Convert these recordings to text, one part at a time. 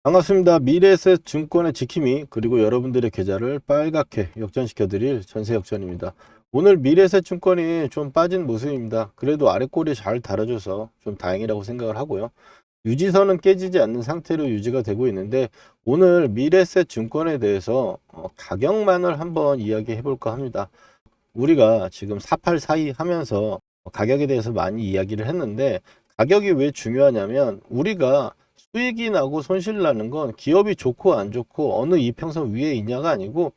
반갑습니다. 미래에셋 증권의 지킴이 그리고 여러분들의 계좌를 빨갛게 역전시켜 드릴 전세역전입니다. 오늘 미래에셋 증권이 좀 빠진 모습입니다. 그래도 아랫골이 잘 달아줘서 좀 다행이라고 생각을 하고요. 유지선은 깨지지 않는 상태로 유지가 되고 있는데 오늘 미래에셋 증권에 대해서 가격만을 한번 이야기해 볼까 합니다. 우리가 지금 4842 하면서 가격에 대해서 많이 이야기를 했는데, 가격이 왜 중요하냐면 우리가 수익이 나고 손실 나는 건 기업이 좋고 안 좋고 어느 이평선 위에 있냐가 아니고,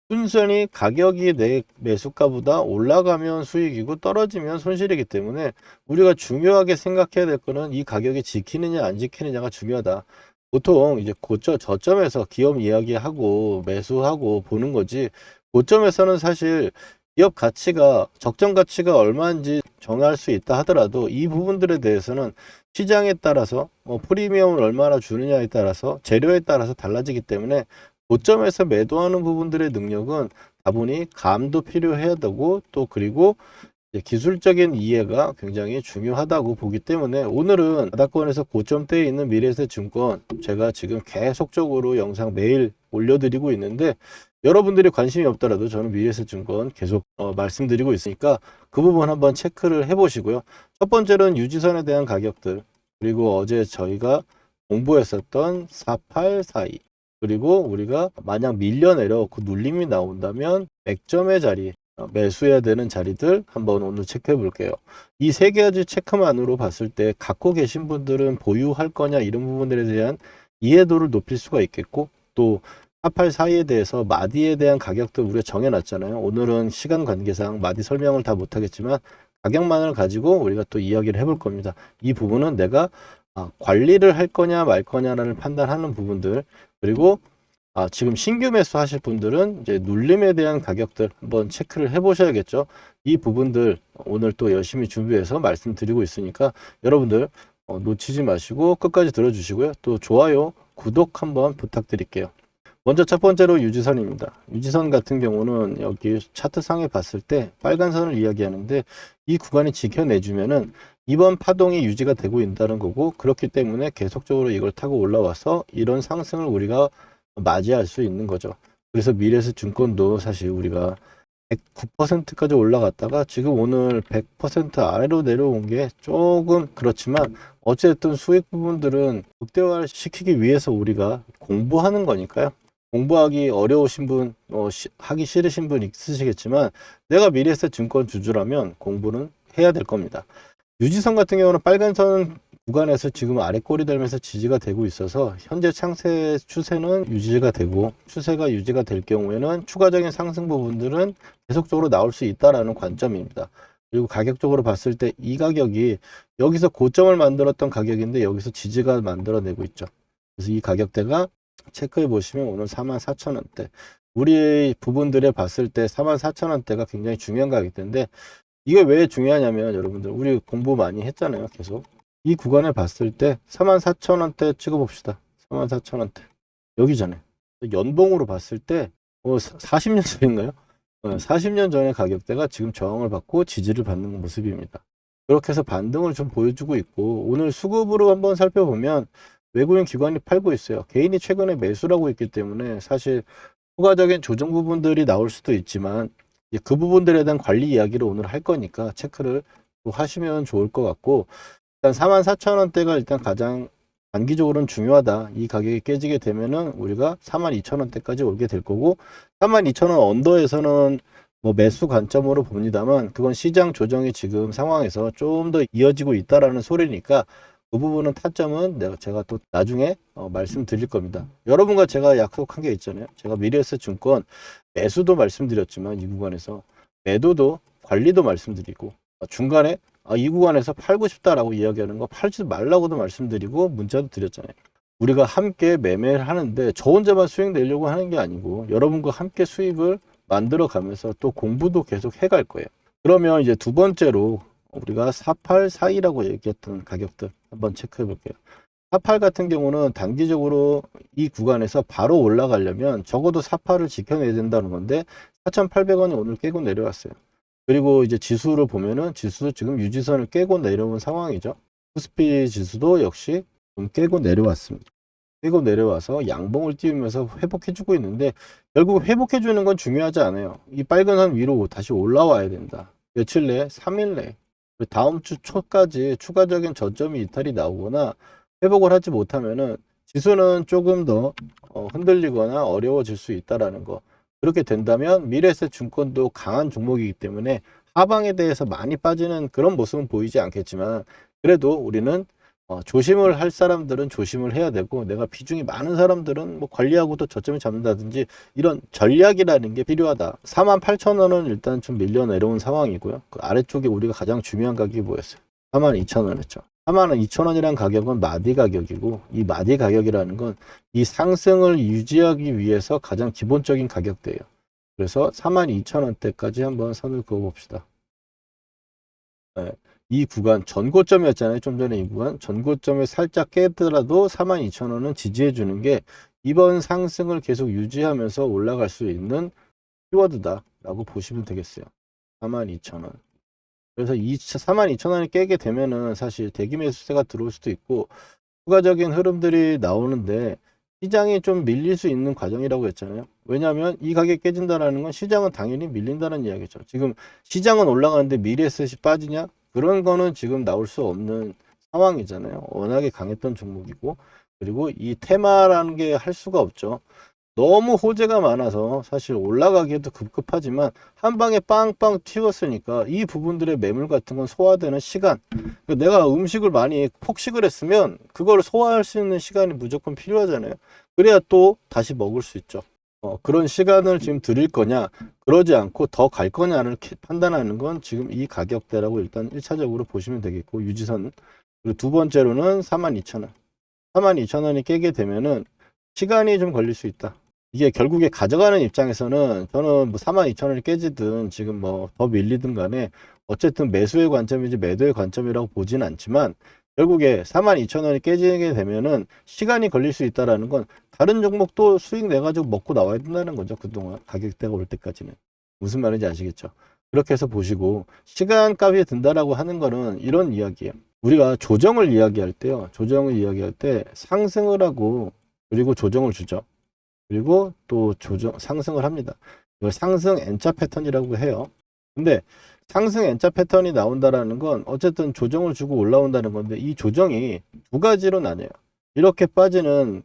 순전히 가격이 내 매수가보다 올라가면 수익이고 떨어지면 손실이기 때문에 우리가 중요하게 생각해야 될 거는 이 가격이 지키느냐 안 지키느냐가 중요하다. 보통 이제 저점에서 기업 이야기하고 매수하고 보는 거지, 고점에서는 사실 기업 가치가 적정 가치가 얼마인지 정할 수 있다 하더라도 이 부분들에 대해서는 시장에 따라서 프리미엄을 얼마나 주느냐에 따라서 재료에 따라서 달라지기 때문에 고점에서 매도하는 부분들의 능력은 다분히 감도 필요해야 되고, 또 그리고 기술적인 이해가 굉장히 중요하다고 보기 때문에 오늘은 바닥권에서 고점대에 있는 미래에셋 증권, 제가 지금 계속적으로 영상 매일 올려드리고 있는데 여러분들이 관심이 없더라도 저는 미래에셋 증권 계속 말씀드리고 있으니까 그 부분 한번 체크를 해 보시고요. 첫 번째로는 유지선에 대한 가격들, 그리고 어제 저희가 공부했었던 4842, 그리고 우리가 만약 밀려내려 그 눌림이 나온다면 맥점의 자리, 매수해야 되는 자리들 한번 오늘 체크해 볼게요. 이 세 가지 체크만으로 봤을 때 갖고 계신 분들은 보유할 거냐 이런 부분들에 대한 이해도를 높일 수가 있겠고, 또 4842에 대해서 마디에 대한 가격도 우리가 정해놨잖아요. 오늘은 시간 관계상 마디 설명을 다 못하겠지만 가격만을 가지고 우리가 또 이야기를 해볼 겁니다. 이 부분은 내가 관리를 할 거냐 말 거냐를 판단하는 부분들, 그리고 지금 신규 매수 하실 분들은 이제 눌림에 대한 가격들 한번 체크를 해 보셔야겠죠. 이 부분들 오늘 또 열심히 준비해서 말씀드리고 있으니까 여러분들 놓치지 마시고 끝까지 들어주시고요. 또 좋아요, 구독 한번 부탁드릴게요. 먼저 첫 번째로 유지선입니다. 유지선 같은 경우는 여기 차트상에 봤을 때 빨간 선을 이야기하는데, 이 구간이 지켜내주면은 이번 파동이 유지가 되고 있다는 거고, 그렇기 때문에 계속적으로 이걸 타고 올라와서 이런 상승을 우리가 맞이할 수 있는 거죠. 그래서 미래에셋 증권도 사실 우리가 109%까지 올라갔다가 지금 오늘 100% 아래로 내려온 게 조금 그렇지만, 어쨌든 수익 부분들은 극대화를 시키기 위해서 우리가 공부하는 거니까요. 공부하기 어려우신 분, 하기 싫으신 분 있으시겠지만 내가 미래에셋 증권 주주라면 공부는 해야 될 겁니다. 유지선 같은 경우는 빨간 선 구간에서 지금 아래 꼬리 들면서 지지가 되고 있어서 현재 창세 추세는 유지가 되고, 추세가 유지가 될 경우에는 추가적인 상승 부분들은 계속적으로 나올 수 있다라는 관점입니다. 그리고 가격적으로 봤을 때 이 가격이 여기서 고점을 만들었던 가격인데 여기서 지지가 만들어내고 있죠. 그래서 이 가격대가 체크해 보시면 오늘 44,000원대, 우리 부분들에 봤을 때 44,000원대가 굉장히 중요한 가격대인데, 이게 왜 중요하냐면 여러분들 우리 공부 많이 했잖아요. 계속 이 구간을 봤을 때 44,000원대 찍어 봅시다. 44,000원대 여기잖아요. 연봉으로 봤을 때 40년 전인가요? 40년 전의 가격대가 지금 저항을 받고 지지를 받는 모습입니다. 그렇게 해서 반등을 좀 보여주고 있고, 오늘 수급으로 한번 살펴보면 외국인 기관이 팔고 있어요. 개인이 최근에 매수를 하고 있기 때문에 사실 추가적인 조정 부분들이 나올 수도 있지만 그 부분들에 대한 관리 이야기를 오늘 할 거니까 체크를 또 하시면 좋을 것 같고, 일단 44,000원대가 일단 가장 단기적으로는 중요하다. 이 가격이 깨지게 되면은 우리가 42,000원대까지 오게 될 거고, 42,000원 언더에서는 뭐 매수 관점으로 봅니다만 그건 시장 조정이 지금 상황에서 좀 더 이어지고 있다라는 소리니까 그 부분은 타점은 제가 또 나중에 말씀드릴 겁니다. 여러분과 제가 약속한 게 있잖아요. 제가 미래에셋 증권 매수도 말씀드렸지만 이 구간에서 매도도 관리도 말씀드리고, 중간에 이 구간에서 팔고 싶다라고 이야기하는 거 팔지 말라고도 말씀드리고 문자도 드렸잖아요. 우리가 함께 매매를 하는데 저 혼자만 수익 내려고 하는 게 아니고 여러분과 함께 수익을 만들어 가면서 또 공부도 계속 해갈 거예요. 그러면 이제 두 번째로 우리가 4842라고 얘기했던 가격들 한번 체크해 볼게요. 48 같은 경우는 단기적으로 이 구간에서 바로 올라가려면 적어도 48을 지켜내야 된다는 건데 4,800원이 오늘 깨고 내려왔어요. 그리고 이제 지수를 보면은 지수도 지금 유지선을 깨고 내려온 상황이죠. 코스피 지수도 역시 좀 깨고 내려왔습니다. 깨고 내려와서 양봉을 띄우면서 회복해주고 있는데, 결국 회복해주는 건 중요하지 않아요. 이 빨간 선 위로 다시 올라와야 된다. 며칠 내, 3일 내, 그 다음 주 초까지 추가적인 저점이 이탈이 나오거나 회복을 하지 못하면은 지수는 조금 더 흔들리거나 어려워질 수 있다라는 거. 그렇게 된다면 미래에셋 증권도 강한 종목이기 때문에 하방에 대해서 많이 빠지는 그런 모습은 보이지 않겠지만, 그래도 우리는 조심을 할 사람들은 조심을 해야 되고, 내가 비중이 많은 사람들은 뭐 관리하고도 저점을 잡는다든지 이런 전략이라는 게 필요하다. 48,000원은 일단 좀 밀려 내려온 상황이고요. 그 아래쪽에 우리가 가장 중요한 가격이 뭐였어요? 42,000원이었죠. 42,000원이란 가격은 마디 가격이고, 이 마디 가격이라는 건 이 상승을 유지하기 위해서 가장 기본적인 가격대예요. 그래서 42,000원대까지 한번 선을 그어 봅시다. 네. 이 구간 전고점이었잖아요. 좀 전에 이 구간 전고점에 살짝 깨더라도 42,000원은 지지해 주는 게 이번 상승을 계속 유지하면서 올라갈 수 있는 키워드다 라고 보시면 되겠어요. 42,000원. 그래서 42,000원이 깨게 되면은 사실 대기 매수세가 들어올 수도 있고 추가적인 흐름들이 나오는데, 시장이 좀 밀릴 수 있는 과정이라고 했잖아요. 왜냐하면 이 가격이 깨진다는 건 시장은 당연히 밀린다는 이야기죠. 지금 시장은 올라가는데 미래에셋이 빠지냐? 그런 거는 지금 나올 수 없는 상황이잖아요. 워낙에 강했던 종목이고, 그리고 이 테마라는 게 할 수가 없죠. 너무 호재가 많아서 사실 올라가기에도 급급하지만 한 방에 빵빵 튀었으니까 이 부분들의 매물 같은 건 소화되는 시간, 내가 음식을 많이 폭식을 했으면 그걸 소화할 수 있는 시간이 무조건 필요하잖아요. 그래야 또 다시 먹을 수 있죠. 그런 시간을 지금 드릴 거냐, 그러지 않고 더 갈 거냐를 판단하는 건 지금 이 가격대라고 일단 1차적으로 보시면 되겠고, 유지선. 그리고 두 번째로는 42,000원. 42,000원이 깨게 되면은 시간이 좀 걸릴 수 있다. 이게 결국에 가져가는 입장에서는 저는 뭐 42,000원이 깨지든 지금 뭐 더 밀리든 간에 어쨌든 매수의 관점이지 매도의 관점이라고 보진 않지만, 결국에 42,000원이 깨지게 되면은 시간이 걸릴 수 있다라는 건 다른 종목도 수익 내가지고 먹고 나와야 된다는 거죠. 그동안 가격대가 올 때까지는. 무슨 말인지 아시겠죠? 그렇게 해서 보시고, 시간값이 든다라고 하는 거는 이런 이야기예요. 우리가 조정을 이야기할 때요. 조정을 이야기할 때 상승을 하고 그리고 조정을 주죠. 그리고 또 상승을 합니다. 이걸 상승 N자 패턴이라고 해요. 근데 상승 N자 패턴이 나온다라는 건 어쨌든 조정을 주고 올라온다는 건데, 이 조정이 두 가지로 나뉘어요. 이렇게 빠지는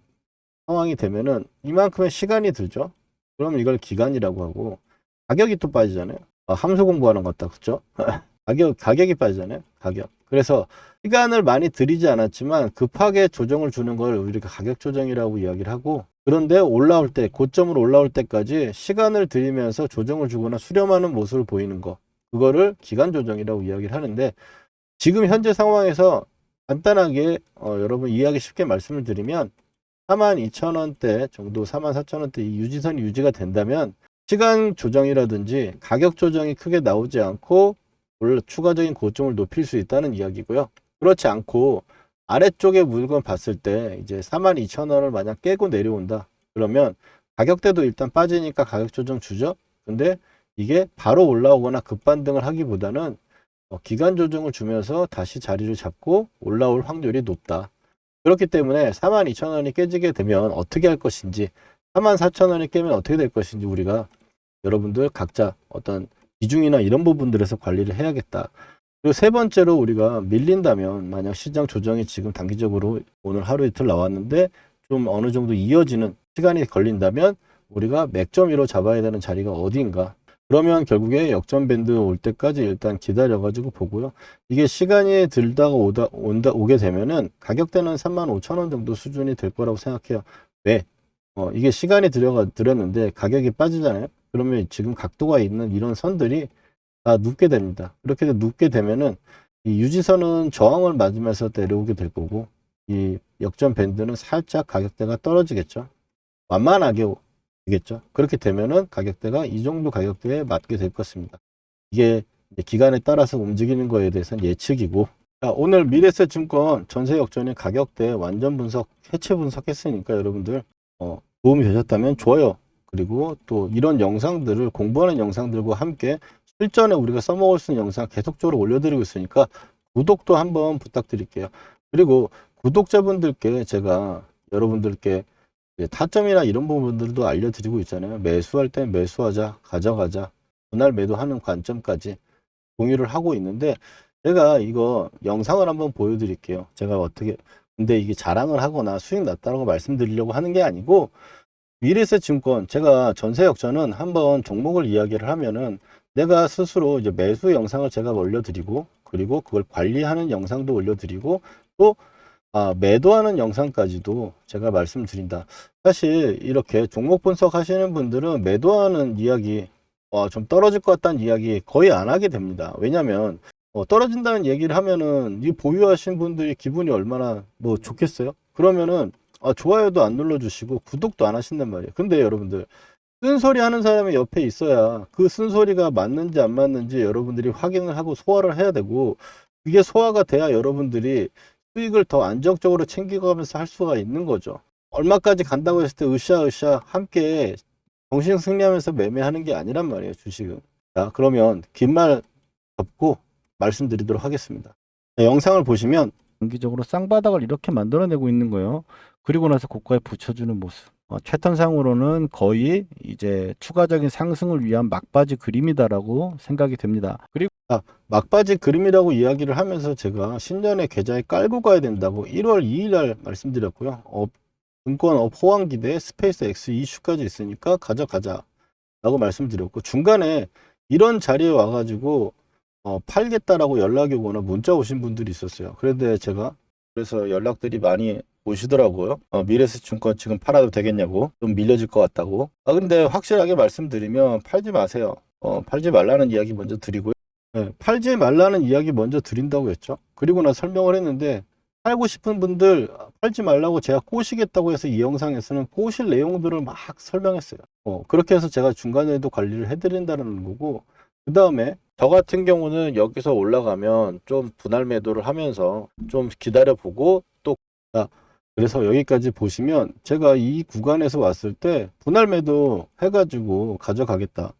상황이 되면은 이만큼의 시간이 들죠. 그럼 이걸 기간이라고 하고, 가격이 또 빠지잖아요. 함수 공부하는 것 같다, 그쵸? 가격이 빠지잖아요. 가격. 그래서 시간을 많이 들이지 않았지만 급하게 조정을 주는 걸 우리가 가격 조정이라고 이야기를 하고, 그런데 올라올 때, 고점으로 올라올 때까지 시간을 들이면서 조정을 주거나 수렴하는 모습을 보이는 거, 그거를 기간 조정이라고 이야기를 하는데, 지금 현재 상황에서 간단하게 여러분 이해하기 쉽게 말씀을 드리면 42,000원대 정도, 44,000원대 이 유지선이 유지가 된다면 시간 조정이라든지 가격 조정이 크게 나오지 않고 추가적인 고점을 높일 수 있다는 이야기고요. 그렇지 않고 아래쪽에 물건 봤을 때 이제 42,000원을 만약 깨고 내려온다. 그러면 가격대도 일단 빠지니까 가격 조정 주죠. 근데 이게 바로 올라오거나 급반등을 하기보다는 기간 조정을 주면서 다시 자리를 잡고 올라올 확률이 높다. 그렇기 때문에 42,000원이 깨지게 되면 어떻게 할 것인지, 44,000원이 깨면 어떻게 될 것인지 우리가 여러분들 각자 어떤 비중이나 이런 부분들에서 관리를 해야겠다. 그리고 세 번째로, 우리가 밀린다면, 만약 시장 조정이 지금 단기적으로 오늘 하루 이틀 나왔는데 좀 어느 정도 이어지는 시간이 걸린다면 우리가 맥점위로 잡아야 되는 자리가 어디인가. 그러면 결국에 역전 밴드 올 때까지 일단 기다려 가지고 보고요. 이게 시간이 들다가 오게 되면은 가격대는 35,000원 정도 수준이 될 거라고 생각해요. 왜? 이게 시간이 들였는데 가격이 빠지잖아요. 그러면 지금 각도가 있는 이런 선들이 다 눕게 됩니다. 그렇게 눕게 되면은 이 유지선은 저항을 맞으면서 내려오게 될 거고, 이 역전 밴드는 살짝 가격대가 떨어지겠죠. 완만하게 되겠죠. 그렇게 되면은 가격대가 이 정도 가격대에 맞게 될 것입니다. 이게 기간에 따라서 움직이는 거에 대해서는 예측이고, 자, 오늘 미래에셋 증권 전세 역전의 가격대 완전 분석, 해체 분석했으니까 여러분들 도움이 되셨다면 좋아요. 그리고 또 이런 영상들을, 공부하는 영상들과 함께 실전에 우리가 써먹을 수 있는 영상 계속적으로 올려드리고 있으니까 구독도 한번 부탁드릴게요. 그리고 구독자분들께 제가 여러분들께 이제 타점이나 이런 부분들도 알려드리고 있잖아요. 매수할 땐 매수하자, 가져가자, 분할 매도하는 관점까지 공유를 하고 있는데, 제가 이거 영상을 한번 보여드릴게요. 제가 어떻게, 근데 이게 자랑을 하거나 수익 났다고 말씀드리려고 하는 게 아니고, 미래에셋 증권, 제가 전세 역전은 한번 종목을 이야기를 하면은 내가 스스로 이제 매수 영상을 제가 올려드리고, 그리고 그걸 관리하는 영상도 올려드리고, 또 매도하는 영상까지도 제가 말씀드린다. 사실 이렇게 종목 분석하시는 분들은 매도하는 이야기, 좀 떨어질 것 같다는 이야기 거의 안 하게 됩니다. 왜냐면 떨어진다는 얘기를 하면은 이 보유하신 분들이 기분이 얼마나 뭐 좋겠어요? 그러면은 좋아요도 안 눌러주시고 구독도 안 하신단 말이에요. 근데 여러분들, 쓴소리 하는 사람이 옆에 있어야 그 쓴소리가 맞는지 안 맞는지 여러분들이 확인을 하고 소화를 해야 되고, 이게 소화가 돼야 여러분들이 수익을 더 안정적으로 챙겨가면서 할 수가 있는 거죠. 얼마까지 간다고 했을 때 으쌰으쌰 함께 정신 승리하면서 매매하는 게 아니란 말이에요, 주식은. 자, 그러면 긴 말 접고 말씀드리도록 하겠습니다. 자, 영상을 보시면 장기적으로 쌍바닥을 이렇게 만들어내고 있는 거예요. 그리고 나서 고가에 붙여주는 모습. 채턴상으로는 거의 이제 추가적인 상승을 위한 막바지 그림이다라고 생각이 됩니다. 그리고 막바지 그림이라고 이야기를 하면서 제가 신년에 계좌에 깔고 가야 된다고 1월 2일 날 말씀드렸고요. 증권업 호황기대 스페이스 X 이슈까지 있으니까 가져가자 라고 말씀드렸고, 중간에 이런 자리에 와가지고 팔겠다라고 연락이 오거나 문자 오신 분들이 있었어요. 그런데 제가 그래서 연락들이 많이 오시더라고요. 미래에셋 증권 지금 팔아도 되겠냐고, 좀 밀려질 것 같다고. 근데 확실하게 말씀드리면 팔지 마세요. 팔지 말라는 이야기 먼저 드리고요. 네, 팔지 말라는 이야기 먼저 드린다고 했죠. 그리고 나 설명을 했는데, 팔고 싶은 분들 팔지 말라고 제가 꼬시겠다고 해서 이 영상에서는 꼬실 내용들을 막 설명했어요. 그렇게 해서 제가 중간에도 관리를 해드린다는 거고, 그 다음에 저 같은 경우는 여기서 올라가면 좀 분할 매도를 하면서 좀 기다려 보고 또, 그래서 여기까지 보시면 제가 이 구간에서 왔을 때 분할 매도 해가지고 가져가겠다.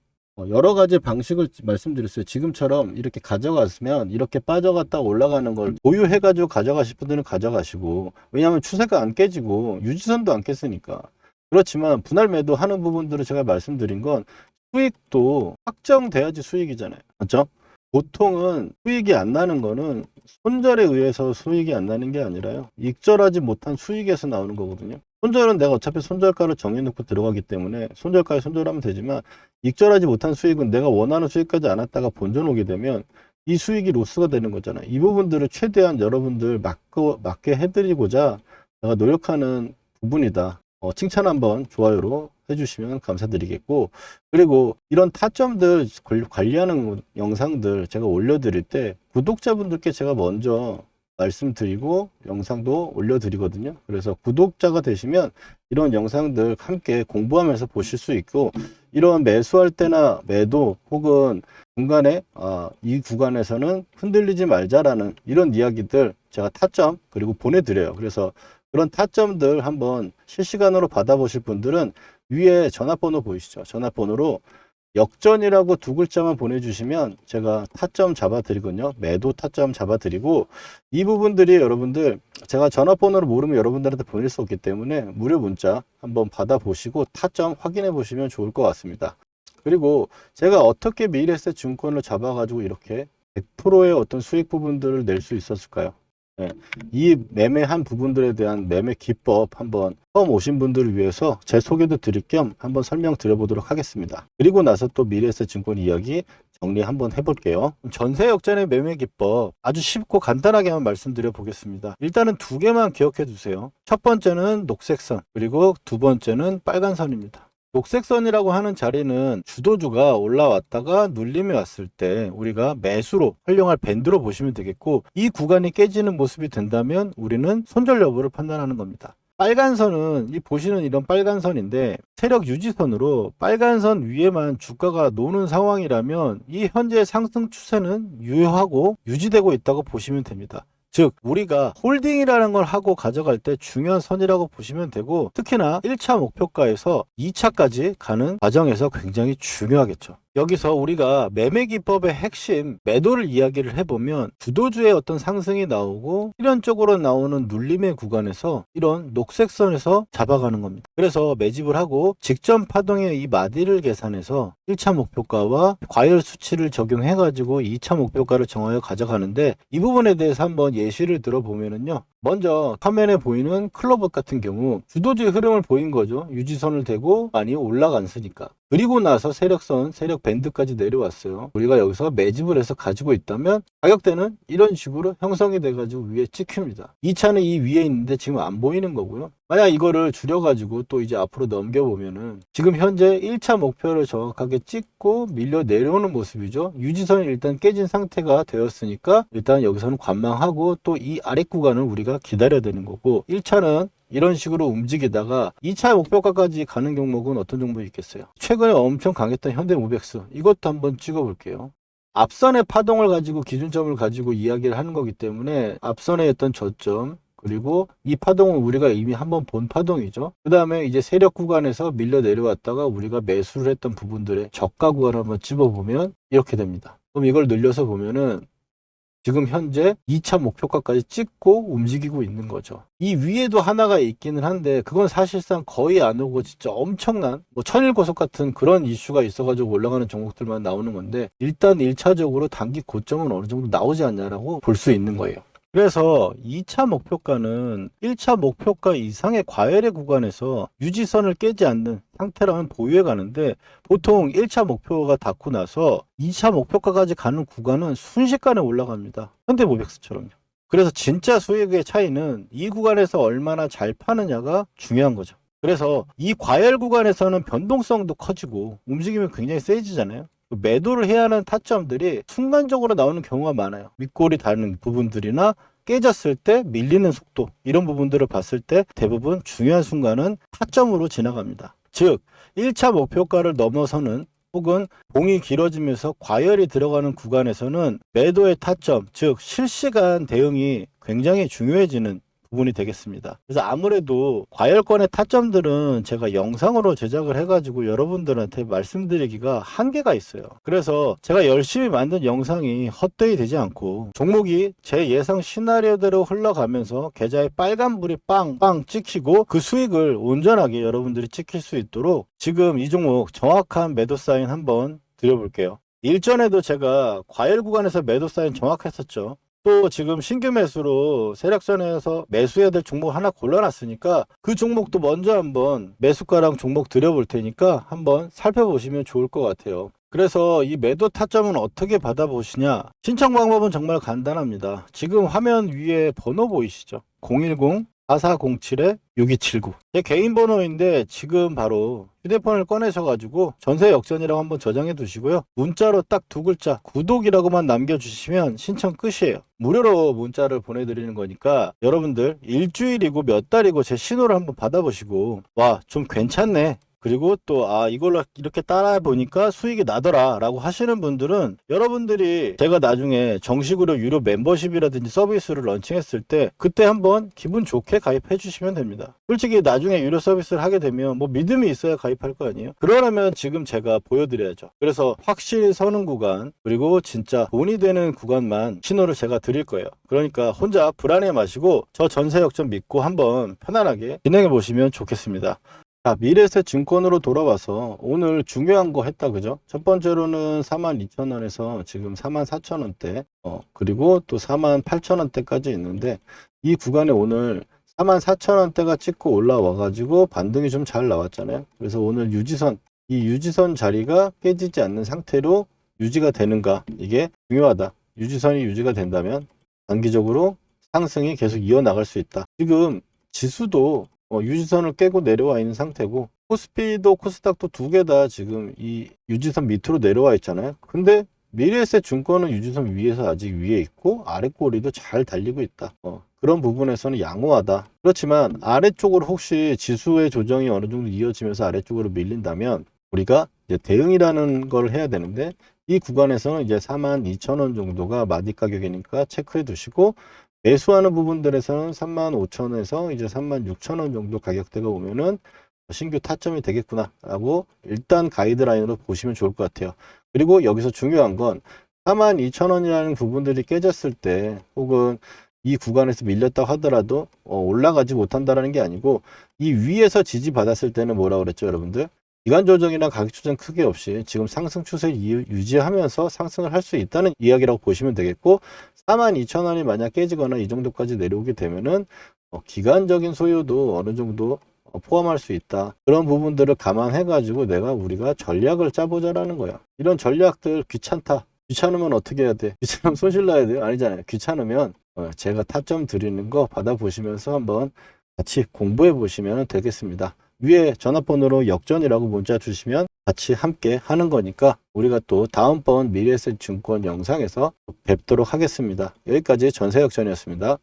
여러 가지 방식을 말씀드렸어요. 지금처럼 이렇게 가져갔으면 이렇게 빠져갔다 올라가는 걸 보유해가지고 가져가실 분들은 가져가시고, 왜냐하면 추세가 안 깨지고 유지선도 안 깼으니까. 그렇지만 분할 매도 하는 부분들을 제가 말씀드린 건 수익도 확정돼야지 수익이잖아요. 맞죠? 보통은 수익이 안 나는 거는 손절에 의해서 수익이 안 나는 게 아니라요, 익절하지 못한 수익에서 나오는 거거든요. 손절은 내가 어차피 손절가를 정해놓고 들어가기 때문에 손절가에 손절하면 되지만, 익절하지 못한 수익은 내가 원하는 수익까지 안 왔다가 본전 오게 되면 이 수익이 로스가 되는 거잖아요. 이 부분들을 최대한 여러분들 맞게 해드리고자 제가 노력하는 부분이다. 칭찬 한번 좋아요로 해주시면 감사드리겠고, 그리고 이런 타점들 관리하는 영상들 제가 올려드릴 때 구독자분들께 제가 먼저 말씀드리고 영상도 올려드리거든요. 그래서 구독자가 되시면 이런 영상들 함께 공부하면서 보실 수 있고, 이런 매수할 때나 매도 혹은 중간에 이 구간에서는 흔들리지 말자라는 이런 이야기들 제가 타점 그리고 보내드려요. 그래서 그런 타점들 한번 실시간으로 받아보실 분들은 위에 전화번호 보이시죠? 전화번호로 역전이라고 두 글자만 보내주시면 제가 타점 잡아드리거든요. 매도 타점 잡아드리고, 이 부분들이 여러분들 제가 전화번호를 모르면 여러분들한테 보낼 수 없기 때문에 무료 문자 한번 받아보시고 타점 확인해 보시면 좋을 것 같습니다. 그리고 제가 어떻게 미래에셋 증권을 잡아가지고 이렇게 100%의 어떤 수익 부분들을 낼 수 있었을까요? 네, 이 매매한 부분들에 대한 매매 기법 한번 처음 오신 분들을 위해서 제 소개도 드릴 겸 한번 설명드려 보도록 하겠습니다. 그리고 나서 또 미래에셋 증권 이야기 정리 한번 해볼게요. 전세 역전의 매매 기법 아주 쉽고 간단하게만 말씀드려 보겠습니다. 일단은 두 개만 기억해 두세요. 첫 번째는 녹색선, 그리고 두 번째는 빨간선입니다. 녹색선이라고 하는 자리는 주도주가 올라왔다가 눌림이 왔을 때 우리가 매수로 활용할 밴드로 보시면 되겠고, 이 구간이 깨지는 모습이 된다면 우리는 손절 여부를 판단하는 겁니다. 빨간선은 이 보시는 이런 빨간선인데 세력 유지선으로 빨간선 위에만 주가가 노는 상황이라면 이 현재 상승 추세는 유효하고 유지되고 있다고 보시면 됩니다. 즉 우리가 홀딩이라는 걸 하고 가져갈 때 중요한 선이라고 보시면 되고, 특히나 1차 목표가에서 2차까지 가는 과정에서 굉장히 중요하겠죠. 여기서 우리가 매매 기법의 핵심 매도를 이야기를 해보면 주도주의 어떤 상승이 나오고 필연적으로 나오는 눌림의 구간에서 이런 녹색선에서 잡아가는 겁니다. 그래서 매집을 하고 직전 파동의 이 마디를 계산해서 1차 목표가와 과열 수치를 적용해 가지고 2차 목표가를 정하여 가져가는데, 이 부분에 대해서 한번 예시를 들어보면은요, 먼저 화면에 보이는 클로버 같은 경우 주도주의 흐름을 보인 거죠. 유지선을 대고 많이 올라갔으니까. 그리고 나서 세력선, 세력 밴드까지 내려왔어요. 우리가 여기서 매집을 해서 가지고 있다면 가격대는 이런 식으로 형성이 돼가지고 위에 찍힙니다. 2차는 이 위에 있는데 지금 안 보이는 거고요. 만약 이거를 줄여가지고 또 이제 앞으로 넘겨보면은 지금 현재 1차 목표를 정확하게 찍고 밀려 내려오는 모습이죠. 유지선이 일단 깨진 상태가 되었으니까 일단 여기서는 관망하고 또 이 아래 구간을 우리가 기다려야 되는 거고, 1차는 이런 식으로 움직이다가 2차 목표가까지 가는 종목은 어떤 종목이 있겠어요? 최근에 엄청 강했던 현대모백스, 이것도 한번 찍어 볼게요. 앞선의 파동을 가지고 기준점을 가지고 이야기를 하는 거기 때문에 앞선의 어떤 저점, 그리고 이 파동은 우리가 이미 한번 본 파동이죠. 그 다음에 이제 세력 구간에서 밀려 내려왔다가 우리가 매수를 했던 부분들의 저가 구간을 한번 집어보면 이렇게 됩니다. 그럼 이걸 늘려서 보면은 지금 현재 2차 목표가까지 찍고 움직이고 있는 거죠. 이 위에도 하나가 있기는 한데 그건 사실상 거의 안 오고 진짜 엄청난 천일고속 같은 그런 이슈가 있어가지고 올라가는 종목들만 나오는 건데, 일단 1차적으로 단기 고점은 어느 정도 나오지 않냐라고 볼 수 있는 거예요. 그래서 2차 목표가는 1차 목표가 이상의 과열의 구간에서 유지선을 깨지 않는 상태라면 보유해 가는데, 보통 1차 목표가 닿고 나서 2차 목표가까지 가는 구간은 순식간에 올라갑니다. 현대모백스처럼요. 그래서 진짜 수익의 차이는 이 구간에서 얼마나 잘 파느냐가 중요한 거죠. 그래서 이 과열 구간에서는 변동성도 커지고 움직임이 굉장히 세지잖아요. 매도를 해야 하는 타점들이 순간적으로 나오는 경우가 많아요. 윗골이 닿는 부분들이나 깨졌을 때 밀리는 속도, 이런 부분들을 봤을 때 대부분 중요한 순간은 타점으로 지나갑니다. 즉 1차 목표가를 넘어서는 혹은 봉이 길어지면서 과열이 들어가는 구간에서는 매도의 타점, 즉 실시간 대응이 굉장히 중요해지는 부분이 되겠습니다. 그래서 아무래도 과열권의 타점들은 제가 영상으로 제작을 해가지고 여러분들한테 말씀드리기가 한계가 있어요. 그래서 제가 열심히 만든 영상이 헛되이 되지 않고 종목이 제 예상 시나리오대로 흘러가면서 계좌에 빨간불이 빵빵 찍히고 그 수익을 온전하게 여러분들이 찍힐 수 있도록 지금 이 종목 정확한 매도 사인 한번 드려볼게요. 일전에도 제가 과열 구간에서 매도 사인 정확했었죠. 또 지금 신규 매수로 세력선에서 매수해야 될 종목 하나 골라놨으니까 그 종목도 먼저 한번 매수가랑 종목 드려볼 테니까 한번 살펴보시면 좋을 것 같아요. 그래서 이 매도 타점은 어떻게 받아보시냐? 신청 방법은 정말 간단합니다. 지금 화면 위에 번호 보이시죠? 010-4407-6279. 제 개인 번호인데 지금 바로 휴대폰을 꺼내셔가지고 전세 역전이라고 한번 저장해 두시고요. 문자로 딱 두 글자 구독이라고만 남겨주시면 신청 끝이에요. 무료로 문자를 보내드리는 거니까 여러분들 일주일이고 몇 달이고 제 신호를 한번 받아보시고 와, 좀 괜찮네, 그리고 또 이걸로 이렇게 따라 보니까 수익이 나더라 라고 하시는 분들은 여러분들이 제가 나중에 정식으로 유료 멤버십이라든지 서비스를 런칭했을 때 그때 한번 기분 좋게 가입해 주시면 됩니다. 솔직히 나중에 유료 서비스를 하게 되면 믿음이 있어야 가입할 거 아니에요. 그러려면 지금 제가 보여드려야죠. 그래서 확실히 서는 구간, 그리고 진짜 돈이 되는 구간만 신호를 제가 드릴 거예요. 그러니까 혼자 불안해 마시고 저 전세 역전 믿고 한번 편안하게 진행해 보시면 좋겠습니다. 자, 미래에셋 증권으로 돌아와서 오늘 중요한 거 했다, 그죠? 첫 번째로는 42,000원에서 지금 44,000원대, 그리고 또 48,000원대까지 있는데 이 구간에 오늘 44,000원대가 찍고 올라와 가지고 반등이 좀 잘 나왔잖아요. 그래서 오늘 유지선, 이 유지선 자리가 깨지지 않는 상태로 유지가 되는가, 이게 중요하다. 유지선이 유지가 된다면 단기적으로 상승이 계속 이어나갈 수 있다. 지금 지수도 유지선을 깨고 내려와 있는 상태고, 코스피도 코스닥도 두 개 다 지금 이 유지선 밑으로 내려와 있잖아요. 근데 미래에셋 증권은 유지선 위에서 아직 위에 있고 아랫꼬리도 잘 달리고 있다. 그런 부분에서는 양호하다. 그렇지만 아래쪽으로 혹시 지수의 조정이 어느 정도 이어지면서 아래쪽으로 밀린다면 우리가 이제 대응이라는 걸 해야 되는데, 이 구간에서는 이제 42,000원 정도가 마디 가격이니까 체크해 두시고, 매수하는 부분들에서는 35,000원에서 이제 36,000원 정도 가격대가 오면은 신규 타점이 되겠구나 라고 일단 가이드라인으로 보시면 좋을 것 같아요. 그리고 여기서 중요한 건 42,000원이라는 부분들이 깨졌을 때 혹은 이 구간에서 밀렸다고 하더라도 올라가지 못한다는 게 아니고 이 위에서 지지받았을 때는 뭐라고 그랬죠 여러분들? 기간 조정이나 가격 조정 크게 없이 지금 상승 추세 유지하면서 상승을 할 수 있다는 이야기라고 보시면 되겠고 42,000원이 만약 깨지거나 이 정도까지 내려오게 되면은 기간적인 소요도 어느 정도 포함할 수 있다. 그런 부분들을 감안해 가지고 우리가 전략을 짜보자라는 거야. 이런 전략들 귀찮다. 귀찮으면 어떻게 해야 돼? 귀찮으면 손실 나야 돼요? 아니잖아요. 귀찮으면 제가 타점 드리는 거 받아보시면서 한번 같이 공부해 보시면 되겠습니다. 위에 전화번호로 역전이라고 문자 주시면 같이 함께 하는 거니까 우리가 또 다음번 미래에셋증권 영상에서 뵙도록 하겠습니다. 여기까지 전세역전이었습니다.